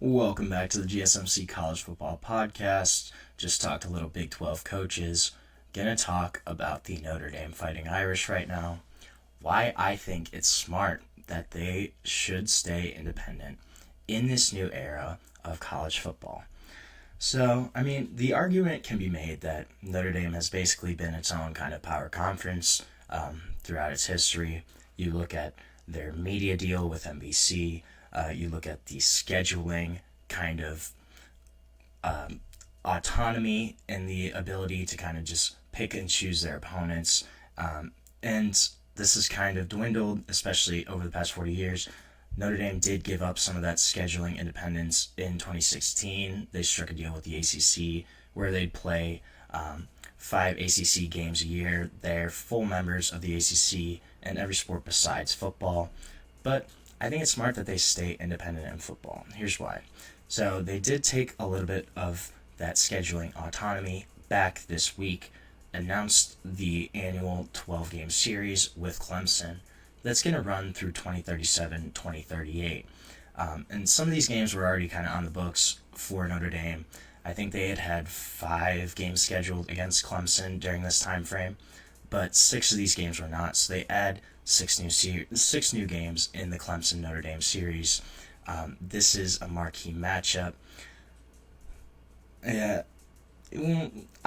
Welcome back to the GSMC College Football Podcast. Just talked a little Big 12 coaches. Gonna talk about the Notre Dame Fighting Irish right now. Why I think it's smart that they should stay independent in this new era of college football. So, the argument can be made that Notre Dame has basically been its own kind of power conference throughout its history. You look at their media deal with NBC, you look at the scheduling kind of autonomy and the ability to kind of just pick and choose their opponents. And this has kind of dwindled, especially over the past 40 years. Notre Dame did give up some of that scheduling independence in 2016. They struck a deal with the ACC where they'd play 5 ACC games a year. They're full members of the ACC in every sport besides football. But I think it's smart that they stay independent in football. Here's why. So they did take a little bit of that scheduling autonomy back this week, announced the annual 12-game series with Clemson that's going to run through 2037, 2038. And some of these games were already kind of on the books for Notre Dame. I think they had 5 games scheduled against Clemson during this time frame, but 6 of these games were not. So they add 6 new games in the Clemson Notre Dame series. This is a marquee matchup. I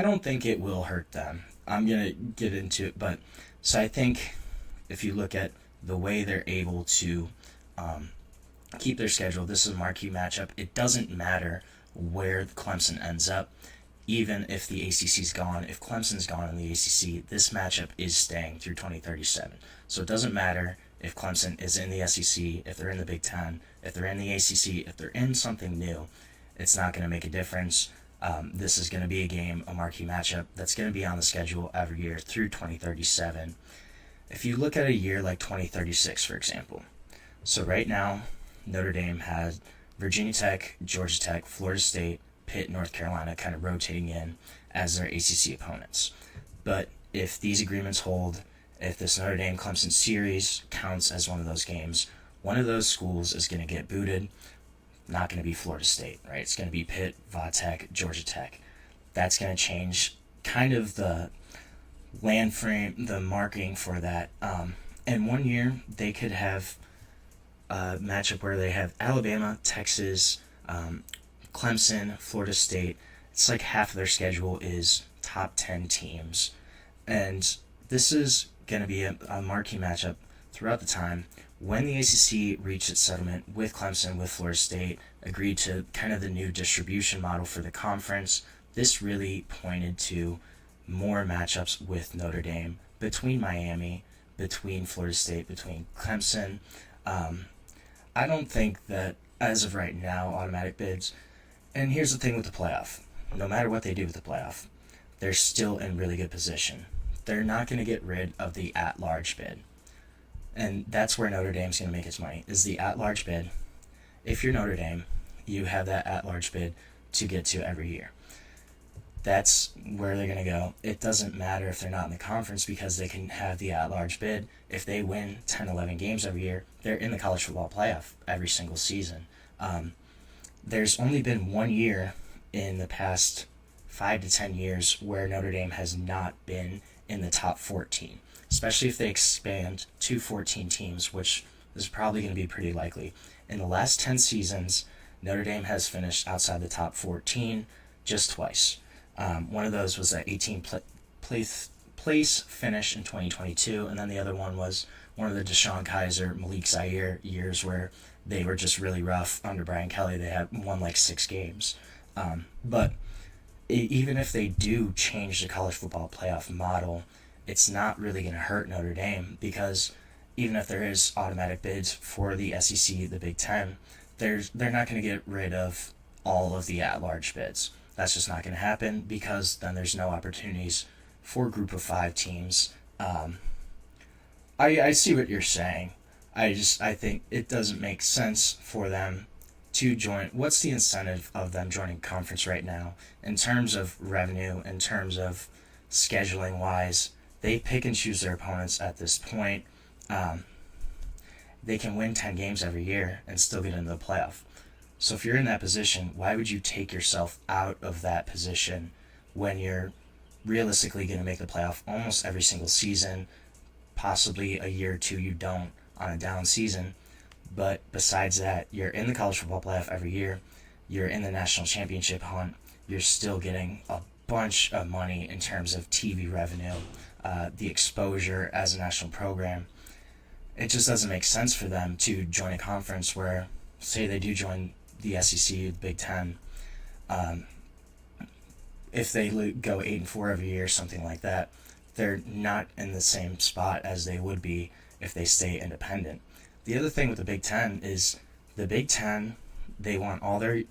don't think it will hurt them. I'm gonna get into it, but so I think if you look at the way they're able to keep their schedule, this is a marquee matchup. It doesn't matter where Clemson ends up, even if the ACC's gone. If Clemson's gone in the ACC, this matchup is staying through 2037. So it doesn't matter if Clemson is in the SEC, if they're in the Big Ten, if they're in the ACC, if they're in something new, it's not going to make a difference. This is going to be a marquee matchup that's going to be on the schedule every year through 2037. If you look at a year like 2036, for example, so right now, Notre Dame has Virginia Tech, Georgia Tech, Florida State, Pitt, North Carolina kind of rotating in as their ACC opponents. But if these agreements hold, if this Notre Dame Clemson series counts as one of those games, one of those schools is going to get booted. Not going to be Florida State, right? It's going to be Pitt, Va Tech, Georgia Tech. That's going to change kind of the land frame, the marking for that. And one year they could have a matchup where they have Alabama, Texas, Clemson, Florida State. It's like half of their schedule is top 10 teams. And this is going to be a marquee matchup throughout the time. When the ACC reached its settlement with Clemson, with Florida State, agreed to kind of the new distribution model for the conference, this really pointed to more matchups with Notre Dame, between Miami, between Florida State, between Clemson. I don't think that, as of right now, automatic bids. And here's the thing with the playoff. No matter what they do with the playoff, they're still in really good position. They're not going to get rid of the at-large bid. And that's where Notre Dame's going to make its money, is the at-large bid. If you're Notre Dame, you have that at-large bid to get to every year. That's where they're going to go. It doesn't matter if they're not in the conference because they can have the at-large bid. If they win 10, 11 games every year, they're in the college football playoff every single season. There's only been one year in the past 5 to 10 years where Notre Dame has not been in the top 14, especially if they expand to 14 teams, which is probably going to be pretty likely. In the last 10 seasons, Notre Dame has finished outside the top 14 just twice. One of those was that 18th place finish in 2022, and then the other one was one of the Deshaun Kaiser, Malik Zaire years where they were just really rough under Brian Kelly. They had won like 6 games. But even if they do change the college football playoff model, it's not really going to hurt Notre Dame because even if there is automatic bids for the SEC, the Big Ten, they're not going to get rid of all of the at-large bids. That's just not going to happen because then there's no opportunities for group of 5 teams. I see what you're saying. I think it doesn't make sense for them to join. What's the incentive of them joining conference right now in terms of revenue, in terms of scheduling wise? They pick and choose their opponents at this point. They can win 10 games every year and still get into the playoff. So if you're in that position, why would you take yourself out of that position when you're realistically going to make the playoff almost every single season? Possibly a year or two you don't on a down season. But besides that, you're in the college football playoff every year. You're in the national championship hunt. You're still getting a bunch of money in terms of TV revenue, the exposure as a national program. It just doesn't make sense for them to join a conference where, say they do join the SEC, the Big Ten, if they go 8-4 every year, something like that, they're not in the same spot as they would be if they stay independent. The other thing with the Big Ten is the Big Ten, they want all their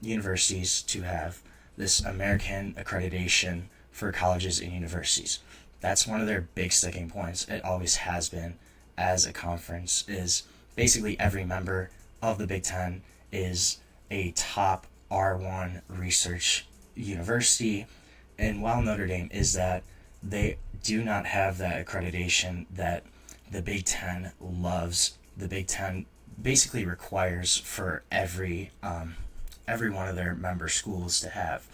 universities to have this American accreditation for colleges and universities. That's one of their big sticking points. It always has been as a conference, is basically every member of the Big Ten is a top R1 research university. And while Notre Dame is that, they do not have that accreditation that the Big Ten loves. The Big Ten basically requires for every one of their member schools to have.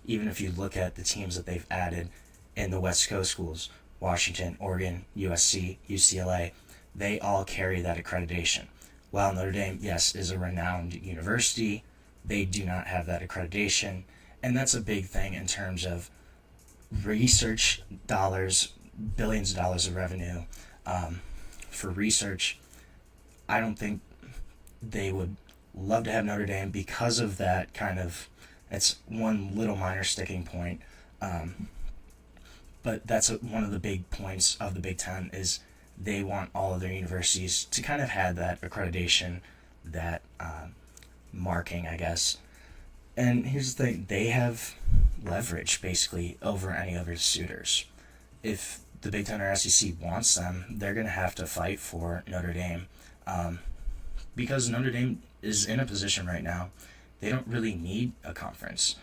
Even if you look at the teams that they've added in the West Coast schools, Washington, Oregon, USC, UCLA, they all carry that accreditation. While Notre Dame, yes, is a renowned university, they do not have that accreditation. And that's a big thing in terms of research dollars, billions of dollars of revenue for research. I don't think they would love to have Notre Dame because of that kind of, it's one little minor sticking point. But that's one of the big points of the Big Ten is they want all of their universities to kind of have that accreditation, that marking, I guess. And here's the thing, they have leverage basically over any other suitors. If the Big Ten or SEC wants them, they're going to have to fight for Notre Dame because Notre Dame is in a position right now, they don't really need a conference.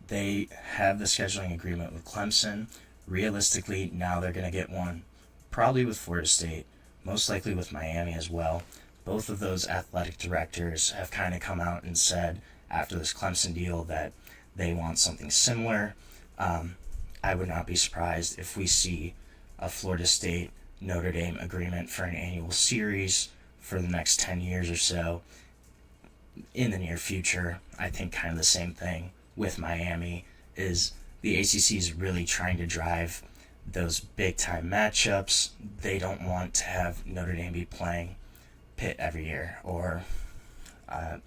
They have the scheduling agreement with Clemson. Realistically, now they're going to get one probably with Florida State, most likely with Miami as well. Both of those athletic directors have kind of come out and said after this Clemson deal that they want something similar. I would not be surprised if we see a Florida State Notre Dame agreement for an annual series for the next 10 years or so in the near future. I think kind of the same thing with Miami is the ACC is really trying to drive those big time matchups. They don't want to have Notre Dame be playing Pitt every year or I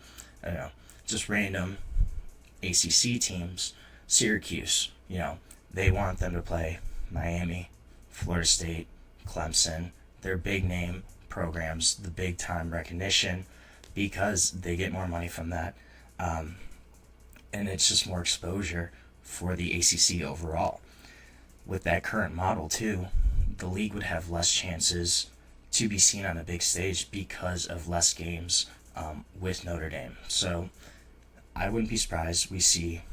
don't know, just random ACC teams. Syracuse, they want them to play Miami, Florida State, Clemson, their big name programs, the big time recognition, because they get more money from that. And it's just more exposure for the ACC overall. With that current model too, the league would have less chances to be seen on a big stage because of less games with Notre Dame. So I wouldn't be surprised we see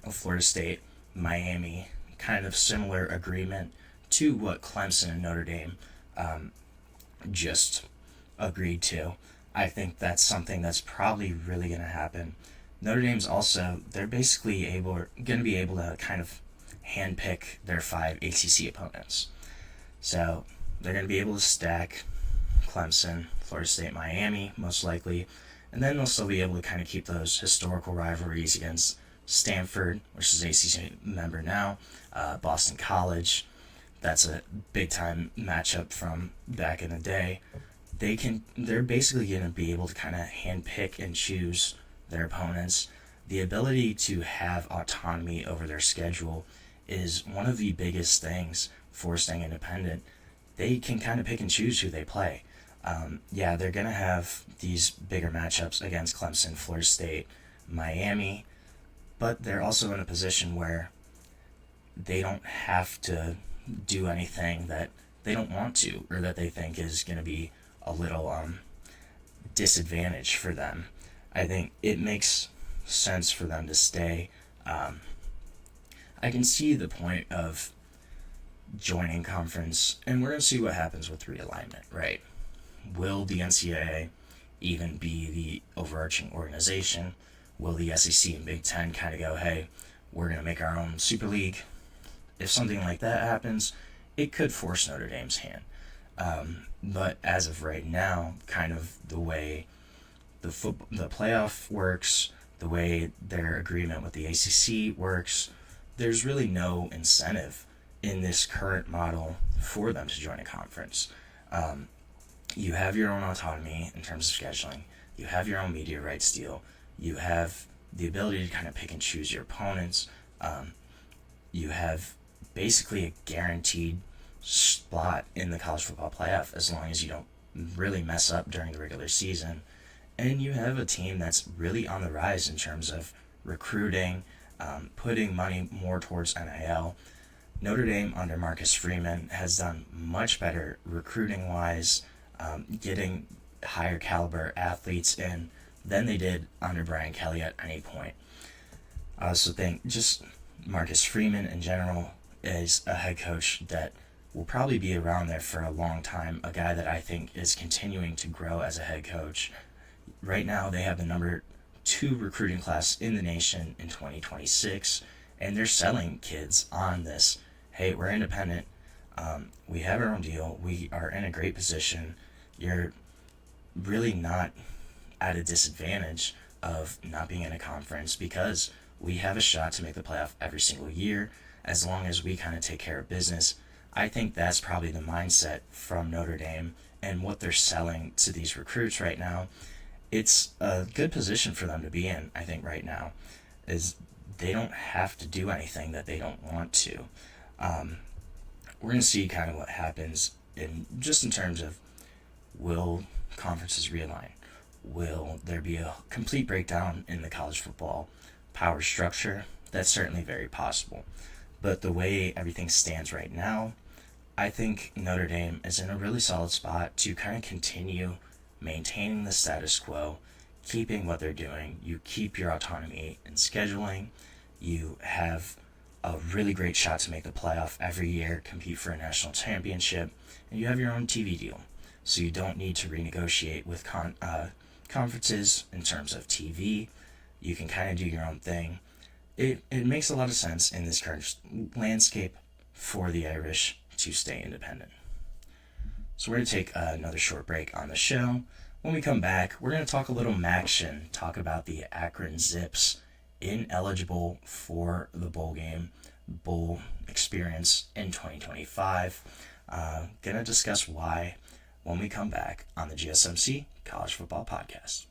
a Florida State, Miami, kind of similar agreement to what Clemson and Notre Dame just agreed to. I think that's something that's probably really going to happen. Notre Dame's also, they're basically going to be able to kind of handpick their 5 ACC opponents. So they're going to be able to stack Clemson, Florida State, Miami, most likely, and then they'll still be able to kind of keep those historical rivalries against Stanford, which is ACC member now, Boston College. That's a big time matchup from back in the day. They're basically going to be able to kind of handpick and choose their opponents. The ability to have autonomy over their schedule is one of the biggest things for staying independent. They can kind of pick and choose who they play. They're going to have these bigger matchups against Clemson, Florida State, Miami, but they're also in a position where they don't have to do anything that they don't want to or that they think is going to be a little disadvantage for them. I think it makes sense for them to stay. I can see the point of joining conference, and we're going to see what happens with realignment, right? Will the NCAA even be the overall overarching organization. Will the SEC and Big Ten kind of go, hey, we're going to make our own Super League? If something like that happens, it could force Notre Dame's hand. But as of right now, kind of the way the playoff works, the way their agreement with the ACC works, there's really no incentive in this current model for them to join a conference. You have your own autonomy in terms of scheduling. You have your own media rights deal. You have the ability to kind of pick and choose your opponents. You have basically a guaranteed spot in the college football playoff as long as you don't really mess up during the regular season. And you have a team that's really on the rise in terms of recruiting, putting money more towards NIL. Notre Dame under Marcus Freeman has done much better recruiting-wise, getting higher caliber athletes in than they did under Brian Kelly at any point. I also think just Marcus Freeman in general is a head coach that will probably be around there for a long time, a guy that I think is continuing to grow as a head coach. Right now they have the number 2 recruiting class in the nation in 2026, and they're selling kids on this. Hey, we're independent. We have our own deal. We are in a great position. You're really not at a disadvantage of not being in a conference because we have a shot to make the playoff every single year as long as we kind of take care of business. I think that's probably the mindset from Notre Dame and what they're selling to these recruits right now. It's a good position for them to be in, I think, right now, is they don't have to do anything that they don't want to. We're going to see kind of what happens in terms of, will conferences realign? Will there be a complete breakdown in the college football power structure? That's certainly very possible. But the way everything stands right now, I think Notre Dame is in a really solid spot to kind of continue maintaining the status quo, keeping what they're doing. You keep your autonomy in scheduling. You have a really great shot to make the playoff every year, compete for a national championship, and you have your own TV deal. So you don't need to renegotiate with conferences in terms of TV. You can kind of do your own thing. It makes a lot of sense in this current landscape for the Irish to stay independent. So we're going to take another short break on the show. When we come back, we're going to talk a little Maction, talk about the Akron Zips, ineligible for the bowl experience in 2025. Going to discuss why when we come back on the GSMC College Football Podcast.